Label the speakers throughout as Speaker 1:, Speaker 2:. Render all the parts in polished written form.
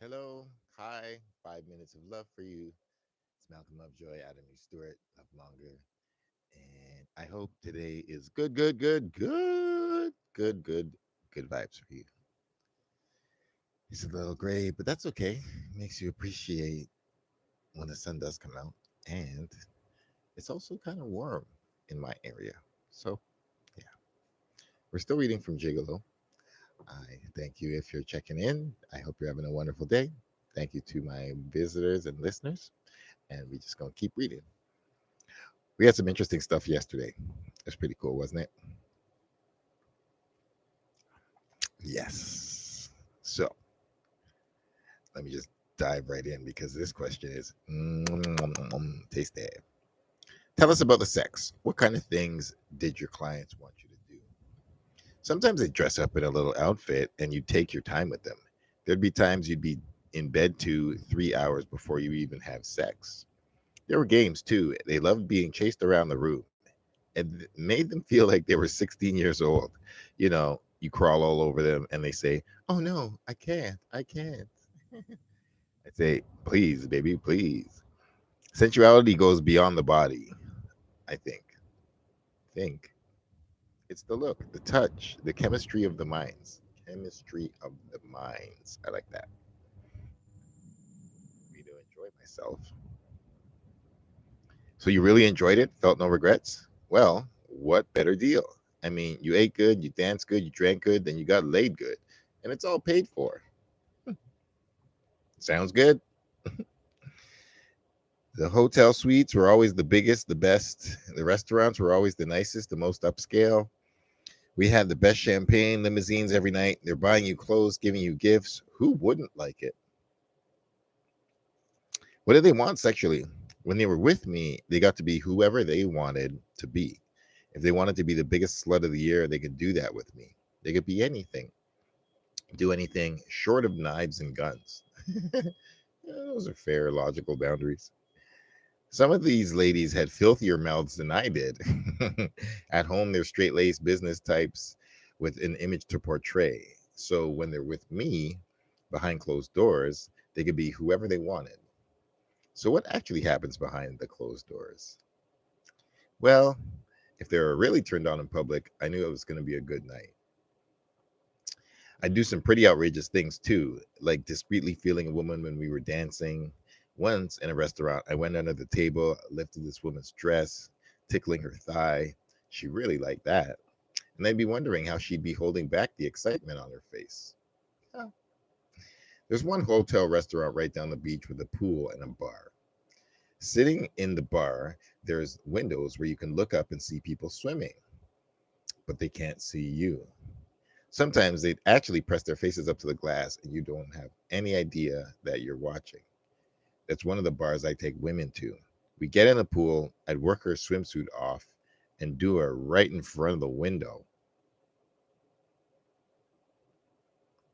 Speaker 1: Hello, hi, 5 minutes of love for you. It's Malcolm Lovejoy, Adam E. Stewart, Lovemonger, and I hope today is good vibes for you. It's a little gray, but that's okay. Makes you appreciate when the sun does come out, and it's also kind of warm in my area. So, yeah, we're still reading from Gigolo. I thank you if you're checking in. I hope you're having a wonderful day. Thank you to my visitors and listeners, and we're just gonna keep reading. We had some interesting stuff yesterday. It's pretty cool, wasn't it? Yes. So let me just dive right in because this question is tasty. Tell us about the sex. What kind of things did your clients want you to do? Sometimes they dress up in a little outfit and you take your time with them. There'd be times you'd be in bed 2, 3 hours before you even have sex. There were games too. They loved being chased around the room and made them feel like they were 16 years old. You crawl all over them and they say, "Oh no, I can't. I can't." I say, "Please, baby, please." Sensuality goes beyond the body, I think. Think. It's the look, the touch, the chemistry of the minds. Chemistry of the minds. I like that. Me to enjoy myself. So you really enjoyed it? Felt no regrets? Well, what better deal? I mean, you ate good, you danced good, you drank good, then you got laid good, and it's all paid for. Sounds good. The hotel suites were always the biggest, the best. The restaurants were always the nicest, the most upscale. We had the best champagne, limousines every night. They're buying you clothes, giving you gifts. Who wouldn't like it? What did they want sexually? When they were with me, they got to be whoever they wanted to be. If they wanted to be the biggest slut of the year, they could do that with me. They could be anything, do anything short of knives and guns. Those are fair, logical boundaries. Some of these ladies had filthier mouths than I did. At home, they're straight laced business types with an image to portray. So when they're with me behind closed doors, they could be whoever they wanted. So, what actually happens behind the closed doors? Well, if they were really turned on in public, I knew it was going to be a good night. I do some pretty outrageous things too, like discreetly feeling a woman when we were dancing. Once in a restaurant, I went under the table, lifted this woman's dress, tickling her thigh. She really liked that. And I'd be wondering how she'd be holding back the excitement on her face. Yeah. There's one hotel restaurant right down the beach with a pool and a bar. Sitting in the bar, there's windows where you can look up and see people swimming, but they can't see you. Sometimes they actually press their faces up to the glass and you don't have any idea that you're watching. That's one of the bars I take women to. We get in the pool, I'd work her swimsuit off and do her right in front of the window.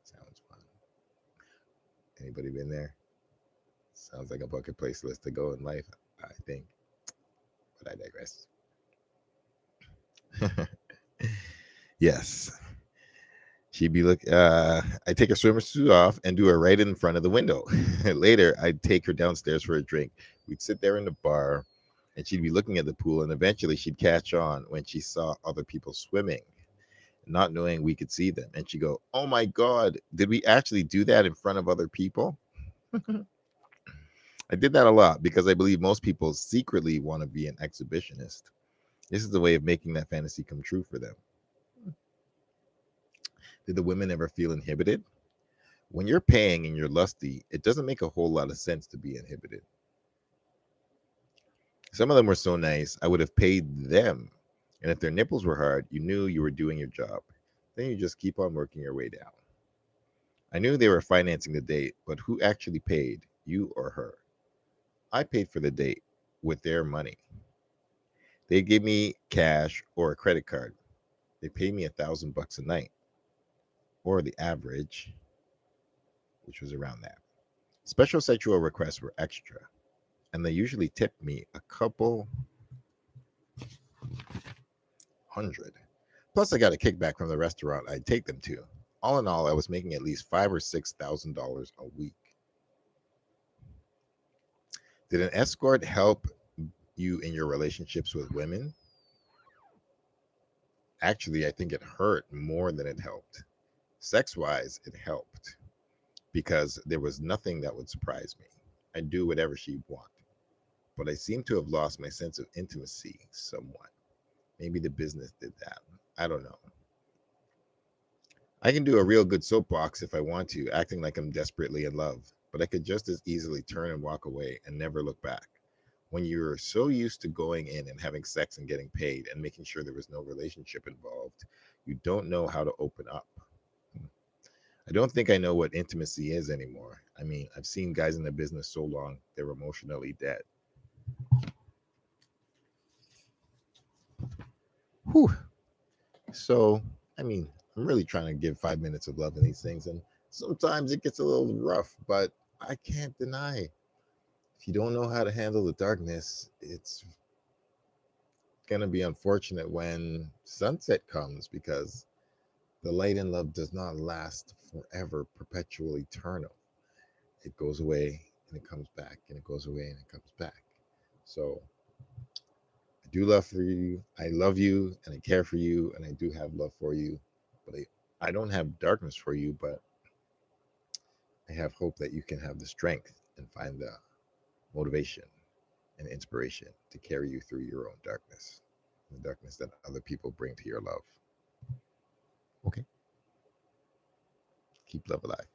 Speaker 1: Sounds fun. Anybody been there? Sounds like a bucket place list to go in life, I think. But I digress. Yes. She'd be look. I'd take her swimsuit off and do her right in front of the window. Later, I'd take her downstairs for a drink. We'd sit there in the bar, and she'd be looking at the pool. And eventually, she'd catch on when she saw other people swimming, not knowing we could see them. And she'd go, "Oh my God, did we actually do that in front of other people?" I did that a lot because I believe most people secretly want to be an exhibitionist. This is the way of making that fantasy come true for them. Did the women ever feel inhibited? When you're paying and you're lusty, it doesn't make a whole lot of sense to be inhibited. Some of them were so nice, I would have paid them. And if their nipples were hard, you knew you were doing your job. Then you just keep on working your way down. I knew they were financing the date, but who actually paid, you or her? I paid for the date with their money. They give me cash or a credit card. They pay me $1,000 a night, or the average, which was around that. Special sexual requests were extra, and they usually tipped me a couple hundred. Plus, I got a kickback from the restaurant I'd take them to. All in all, I was making at least $5,000 or $6,000 a week. Did an escort help you in your relationships with women? Actually, I think it hurt more than it helped. Sex wise, it helped because there was nothing that would surprise me. I'd do whatever she'd want. But I seem to have lost my sense of intimacy somewhat. Maybe the business did that. I don't know. I can do a real good soapbox if I want to, acting like I'm desperately in love, but I could just as easily turn and walk away and never look back. When you're so used to going in and having sex and getting paid and making sure there was no relationship involved, you don't know how to open up. I don't think I know what intimacy is anymore. I mean, I've seen guys in the business so long, they're emotionally dead. Whew. So, I mean, I'm really trying to give 5 minutes of love in these things, and sometimes it gets a little rough, but I can't deny if you don't know how to handle the darkness, it's going to be unfortunate when sunset comes because the light in love does not last forever, perpetual, eternal. It goes away and it comes back, and it goes away and it comes back. So I do love for you. I love you and I care for you and I do have love for you. But I don't have darkness for you, but I have hope that you can have the strength and find the motivation and inspiration to carry you through your own darkness, the darkness that other people bring to your love. Okay. Keep love alive.